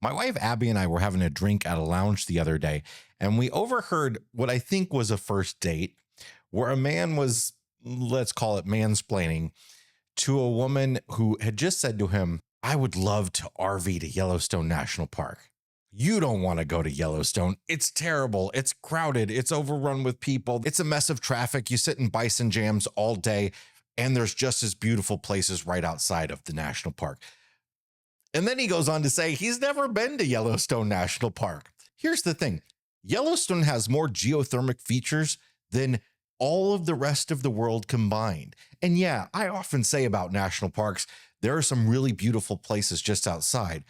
My wife Abby and I were having a drink at a lounge the other day, and we overheard what I think was a first date where a man was, let's call it mansplaining, to a woman who had just said to him, I would love to RV to Yellowstone National Park. You don't want to go to Yellowstone. It's terrible. It's crowded. It's overrun with people. It's a mess of traffic. You sit in bison jams all day, and there's just as beautiful places right outside of the national park. And then he goes on to say he's never been to Yellowstone National Park. Here's the thing. Yellowstone has more geothermic features than all of the rest of the world combined. And yeah, I often say about national parks, there are some really beautiful places just outside.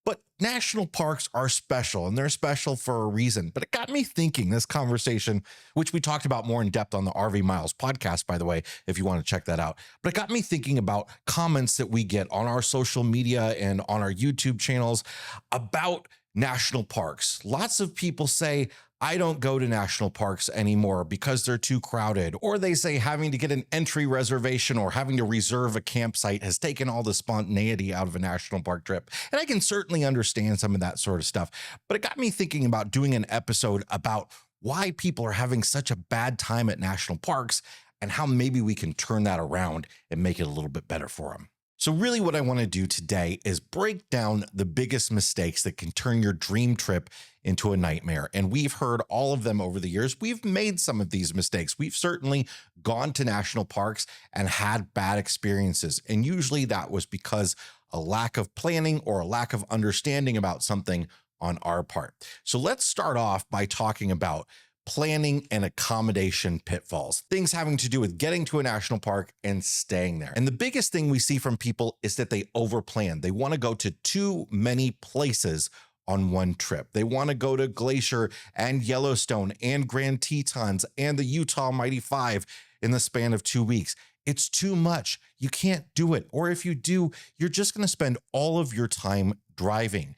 But national parks are special, and they're special for a reason. But it got me thinking, this conversation, which we talked about more in depth on the RV Miles podcast, by the way, if you want to check that out. But it got me thinking about comments that we get on our social media and on our YouTube channels about national parks. Lots of people say, I don't go to national parks anymore because they're too crowded. Or they say having to get an entry reservation or having to reserve a campsite has taken all the spontaneity out of a national park trip. And I can certainly understand some of that sort of stuff. But it got me thinking about doing an episode about why people are having such a bad time at national parks and how maybe we can turn that around and make it a little bit better for them. So really what I want to do today is break down the biggest mistakes that can turn your dream trip into a nightmare. And we've heard all of them over the years. We've made some of these mistakes. We've certainly gone to national parks and had bad experiences. And usually that was because a lack of planning or a lack of understanding about something on our part. So let's start off by talking about planning and accommodation pitfalls, things having to do with getting to a national park and staying there. And the biggest thing we see from people is that they overplan. They want to go to too many places on one trip. They want to go to Glacier and Yellowstone and Grand Tetons and the Utah Mighty Five in the span of 2 weeks. It's too much. You can't do it. Or if you do, you're just going to spend all of your time driving.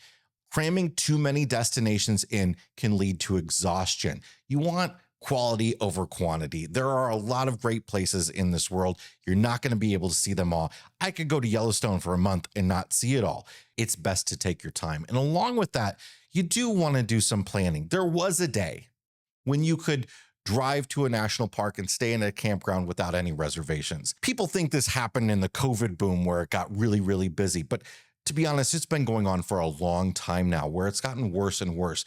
Cramming too many destinations in can lead to exhaustion. You want quality over quantity. There are a lot of great places in this world. You're not going to be able to see them all. I could go to Yellowstone for a month and not see it all. It's best to take your time. And along with that, you do want to do some planning. There was a day when you could drive to a national park and stay in a campground without any reservations. People think this happened in the COVID boom where it got really, really busy, but to be honest, it's been going on for a long time now where it's gotten worse and worse.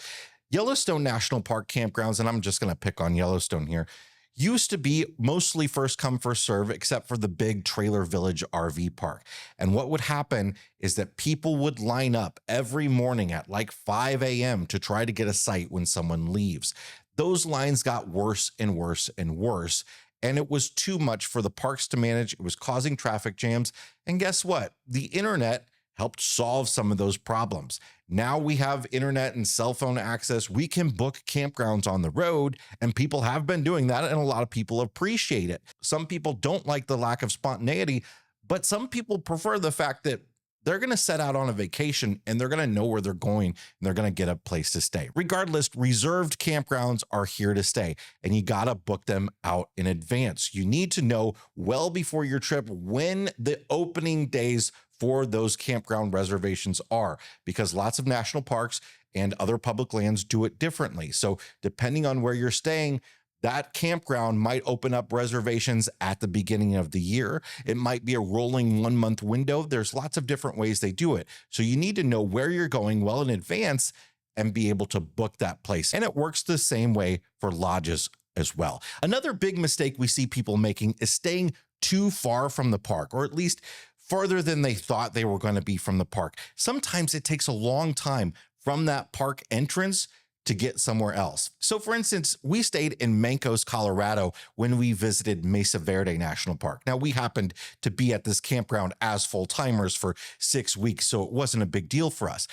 Yellowstone National Park campgrounds, and I'm just going to pick on Yellowstone here, used to be mostly first come, first serve, except for the big Trailer Village RV park. And what would happen is that people would line up every morning at like 5 a.m. to try to get a site when someone leaves. Those lines got worse and worse and worse. And it was too much for the parks to manage. It was causing traffic jams. And guess what? The internet helped solve some of those problems. Now we have internet and cell phone access. We can book campgrounds on the road, and people have been doing that, and a lot of people appreciate it. Some people don't like the lack of spontaneity, but some people prefer the fact that they're going to set out on a vacation and they're going to know where they're going and they're going to get a place to stay. Regardless, reserved campgrounds are here to stay, and you got to book them out in advance. You need to know well before your trip when the opening days for those campground reservations are, because lots of national parks and other public lands do it differently. So depending on where you're staying, that campground might open up reservations at the beginning of the year. It might be a rolling 1 month window. There's lots of different ways they do it. So you need to know where you're going well in advance and be able to book that place. And it works the same way for lodges as well. Another big mistake we see people making is staying too far from the park, or at least farther than they thought they were going to be from the park. Sometimes it takes a long time from that park entrance to get somewhere else. So for instance, we stayed in Mancos, Colorado when we visited Mesa Verde National Park. Now we happened to be at this campground as full-timers for 6 weeks, so it wasn't a big deal for us.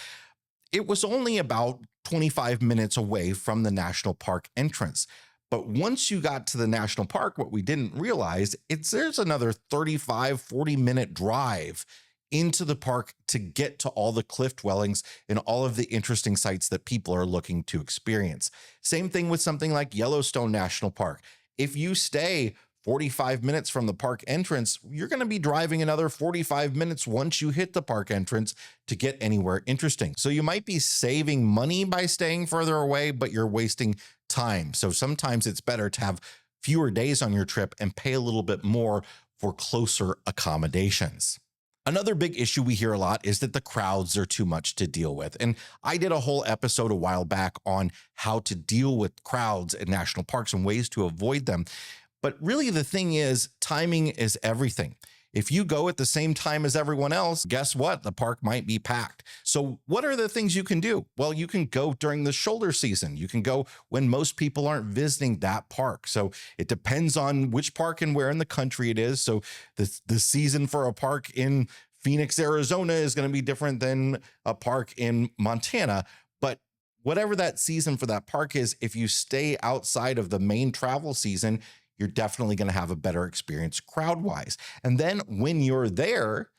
It was only about 25 minutes away from the national park entrance. But once you got to the national park, what we didn't realize is there's another 35, 40-minute drive into the park to get to all the cliff dwellings and all of the interesting sites that people are looking to experience. Same thing with something like Yellowstone National Park. If you stay 45 minutes from the park entrance, you're going to be driving another 45 minutes once you hit the park entrance to get anywhere interesting. So you might be saving money by staying further away, but you're wasting time. So sometimes it's better to have fewer days on your trip and pay a little bit more for closer accommodations. Another big issue we hear a lot is that the crowds are too much to deal with. And I did a whole episode a while back on how to deal with crowds in national parks and ways to avoid them. But really the thing is, timing is everything. If you go at the same time as everyone else, guess what? The park might be packed. So what are the things you can do? Well, you can go during the shoulder season. You can go when most people aren't visiting that park. So it depends on which park and where in the country it is. So the season for a park in Phoenix, Arizona is going to be different than a park in Montana. But whatever that season for that park is, if you stay outside of the main travel season, you're definitely going to have a better experience crowd-wise. And then when you're there,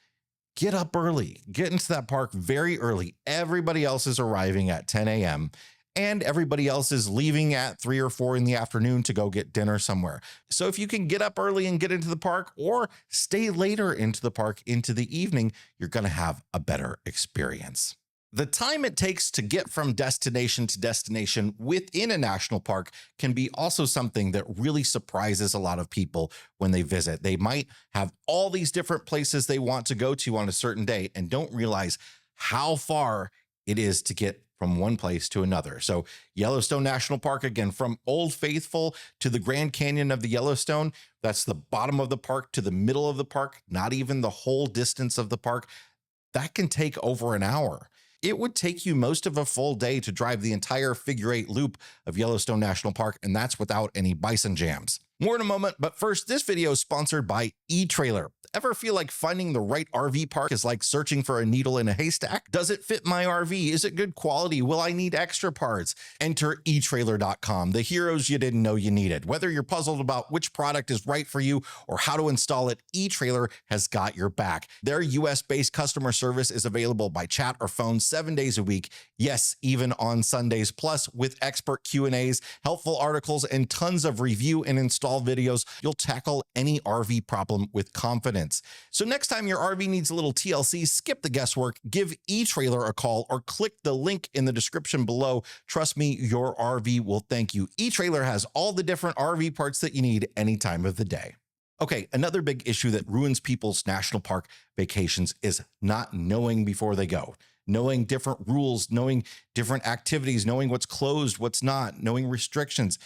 get up early. Get into that park very early. Everybody else is arriving at 10 a.m. and everybody else is leaving at 3 or 4 in the afternoon to go get dinner somewhere. So if you can get up early and get into the park or stay later into the park into the evening, you're going to have a better experience. The time it takes to get from destination to destination within a national park can be also something that really surprises a lot of people when they visit. They might have all these different places they want to go to on a certain day and don't realize how far it is to get from one place to another. So Yellowstone National Park, again, from Old Faithful to the Grand Canyon of the Yellowstone, that's the bottom of the park to the middle of the park, not even the whole distance of the park. That can take over an hour. It would take you most of a full day to drive the entire figure-8 loop of Yellowstone National Park, and that's without any bison jams. More in a moment, but first, this video is sponsored by eTrailer. Ever feel like finding the right RV park is like searching for a needle in a haystack? Does it fit my RV? Is it good quality? Will I need extra parts? Enter eTrailer.com, the heroes you didn't know you needed. Whether you're puzzled about which product is right for you or how to install it, eTrailer has got your back. Their US-based customer service is available by chat or phone 7 days a week. Yes, even on Sundays. Plus, with expert Q&As, helpful articles, and tons of review and install videos, you'll tackle any RV problem with confidence. So next time your RV needs a little TLC, skip the guesswork, give eTrailer a call, or click the link in the description below. Trust me, your RV will thank you. eTrailer has all the different RV parts that you need any time of the day. Okay, another big issue that ruins people's national park vacations is not knowing before they go. Knowing different rules, knowing different activities, knowing what's closed, what's not, knowing restrictions.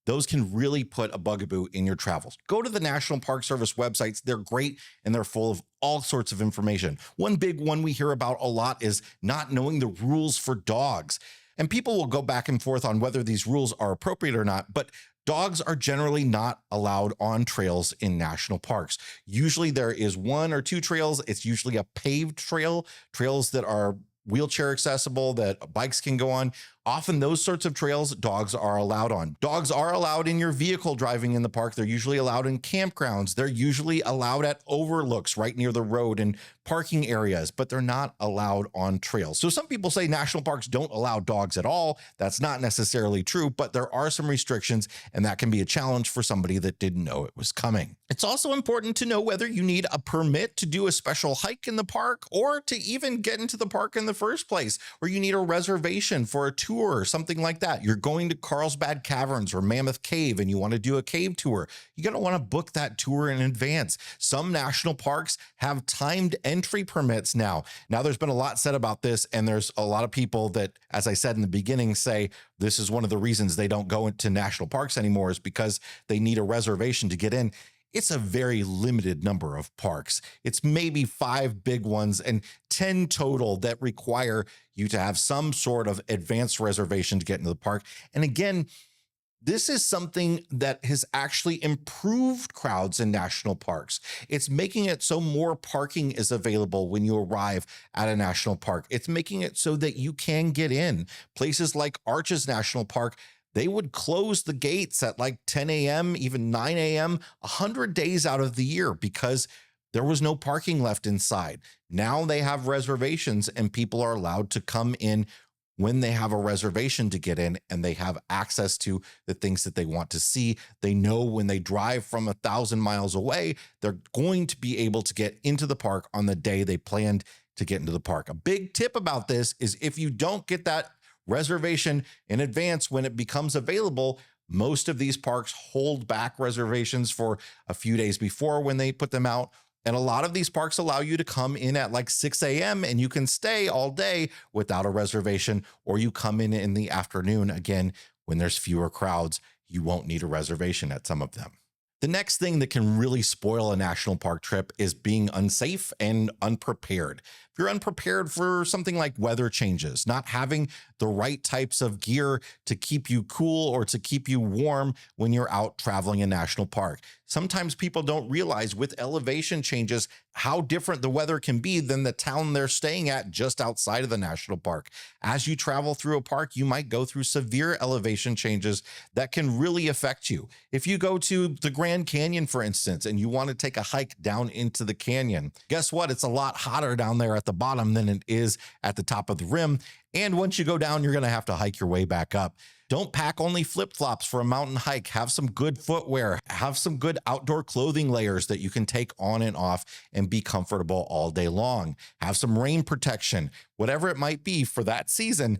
Those can really put a bugaboo in your travels. Go to the National Park Service websites. They're great and they're full of all sorts of information. One big one we hear about a lot is not knowing the rules for dogs. And people will go back and forth on whether these rules are appropriate or not, but dogs are generally not allowed on trails in national parks. Usually there is 1 or 2 trails. It's usually a paved trail, trails that are wheelchair accessible that bikes can go on. Often those sorts of trails, dogs are allowed on. Dogs are allowed in your vehicle driving in the park. They're usually allowed in campgrounds. They're usually allowed at overlooks right near the road and parking areas, but they're not allowed on trails. So some people say national parks don't allow dogs at all. That's not necessarily true, but there are some restrictions, and that can be a challenge for somebody that didn't know it was coming. It's also important to know whether you need a permit to do a special hike in the park or to even get into the park in the first place, or you need a reservation for a tour or something like that. You're going to Carlsbad Caverns or Mammoth Cave and you want to do a cave tour. You're going to want to book that tour in advance. Some national parks have timed entry permits now. Now, there's been a lot said about this, and there's a lot of people that, as I said in the beginning, say this is one of the reasons they don't go into national parks anymore is because they need a reservation to get in. It's a very limited number of parks. It's maybe 5 big ones and 10 total that require you to have some sort of advanced reservation to get into the park. And again, this is something that has actually improved crowds in national parks. It's making it so more parking is available when you arrive at a national park. It's making it so that you can get in. Places like Arches National Park, they would close the gates at like 10 a.m., even 9 a.m., 100 days out of the year because there was no parking left inside. Now they have reservations and people are allowed to come in when they have a reservation to get in and they have access to the things that they want to see. They know when they drive from 1,000 miles away, they're going to be able to get into the park on the day they planned to get into the park. A big tip about this is if you don't get that reservation in advance when it becomes available, most of these parks hold back reservations for a few days before when they put them out. And a lot of these parks allow you to come in at like 6 a.m. and you can stay all day without a reservation, or you come in the afternoon. Again, when there's fewer crowds, you won't need a reservation at some of them. The next thing that can really spoil a national park trip is being unsafe and unprepared. If you're unprepared for something like weather changes, not having the right types of gear to keep you cool or to keep you warm when you're out traveling in national park. Sometimes people don't realize with elevation changes how different the weather can be than the town they're staying at just outside of the national park. As you travel through a park, you might go through severe elevation changes that can really affect you. If you go to the Grand Canyon, for instance, and you want to take a hike down into the canyon, guess what? It's a lot hotter down there at the bottom than it is at the top of the rim. And once you go down, you're going to have to hike your way back up. Don't pack only flip-flops for a mountain hike. Have some good footwear. Have some good outdoor clothing layers that you can take on and off and be comfortable all day long. Have some rain protection. Whatever it might be for that season,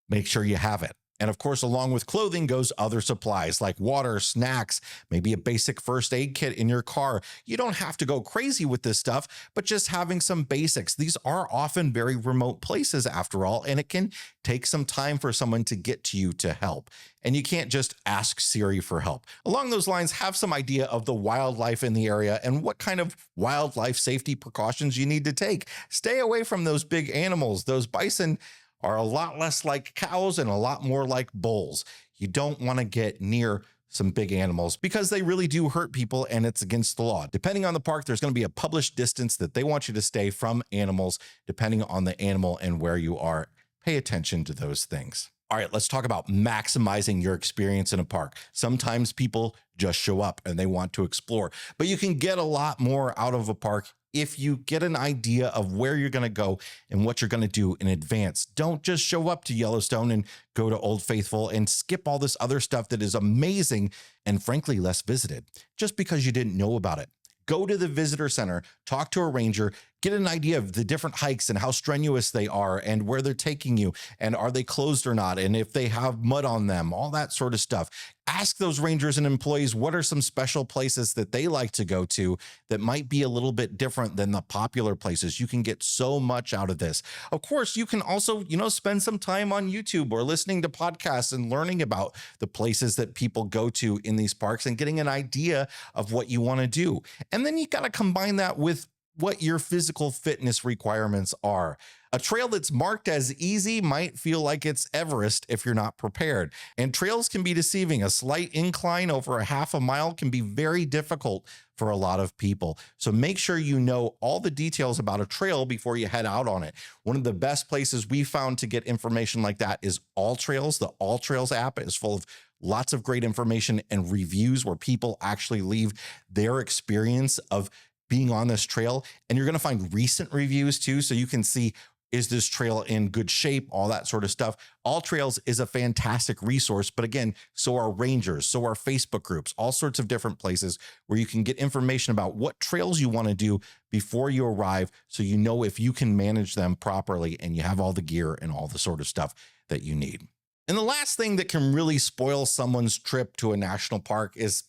make sure you have it. And of course, along with clothing goes other supplies like water, snacks, maybe a basic first aid kit in your car. You don't have to go crazy with this stuff, but just having some basics. These are often very remote places after all, and it can take some time for someone to get to you to help. And you can't just ask Siri for help. Along those lines, have some idea of the wildlife in the area and what kind of wildlife safety precautions you need to take. Stay away from those big animals. Those bison are a lot less like cows and a lot more like bulls. You don't want to get near some big animals because they really do hurt people and it's against the law. Depending on the park, there's going to be a published distance that they want you to stay from animals, depending on the animal and where you are. Pay attention to those things. All right, let's talk about maximizing your experience in a park. Sometimes people just show up and they want to explore, but you can get a lot more out of a park if you get an idea of where you're going to go and what you're going to do in advance. Don't just show up to Yellowstone and go to Old Faithful and skip all this other stuff that is amazing and frankly less visited just because you didn't know about it. Go to the visitor center, talk to a ranger, get an idea of the different hikes and how strenuous they are and where they're taking you and are they closed or not and if they have mud on them, all that sort of stuff. Ask those rangers and employees what are some special places that they like to go to that might be a little bit different than the popular places. You can get so much out of this. Of course, you can also, spend some time on YouTube or listening to podcasts and learning about the places that people go to in these parks and getting an idea of what you want to do. And then you got to combine that with what your physical fitness requirements are. A trail that's marked as easy might feel like it's Everest if you're not prepared. And trails can be deceiving. A slight incline over a half a mile can be very difficult for a lot of people. So make sure you know all the details about a trail before you head out on it. One of the best places we found to get information like that is All Trails. The All Trails app is full of lots of great information and reviews where people actually leave their experience of being on this trail. And you're going to find recent reviews too. So you can see, is this trail in good shape? All that sort of stuff. All Trails is a fantastic resource. But again, so are rangers, so are Facebook groups, all sorts of different places where you can get information about what trails you want to do before you arrive. So you know if you can manage them properly and you have all the gear and all the sort of stuff that you need. And the last thing that can really spoil someone's trip to a national park is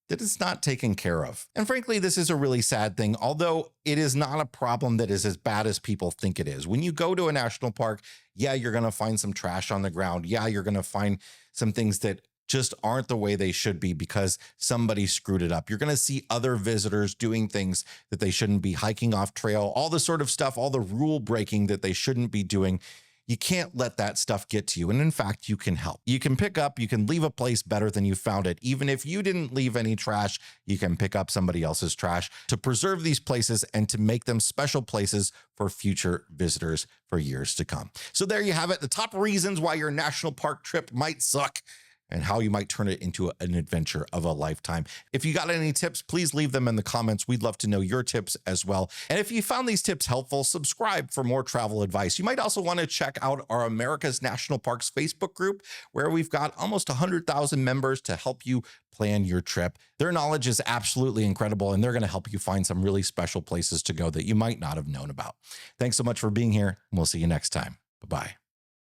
that it's not taken care of. And frankly, this is a really sad thing, although it is not a problem that is as bad as people think it is. When you go to a national park, yeah, you're going to find some trash on the ground. Yeah, you're going to find some things that just aren't the way they should be because somebody screwed it up. You're going to see other visitors doing things that they shouldn't be, hiking off trail, all the sort of stuff, all the rule breaking that they shouldn't be doing. You can't let that stuff get to you. And in fact, you can help. You can pick up, you can leave a place better than you found it. Even if you didn't leave any trash, you can pick up somebody else's trash to preserve these places and to make them special places for future visitors for years to come. So there you have it. The top reasons why your national park trip might suck. and how you might turn it into an adventure of a lifetime. If you got any tips, please leave them in the comments. We'd love to know your tips as well. And if you found these tips helpful, subscribe for more travel advice. You might also want to check out our America's National Parks Facebook group, where we've got almost 100,000 members to help you plan your trip. Their knowledge is absolutely incredible, and they're going to help you find some really special places to go that you might not have known about. Thanks so much for being here, and we'll see you next time. Bye-bye.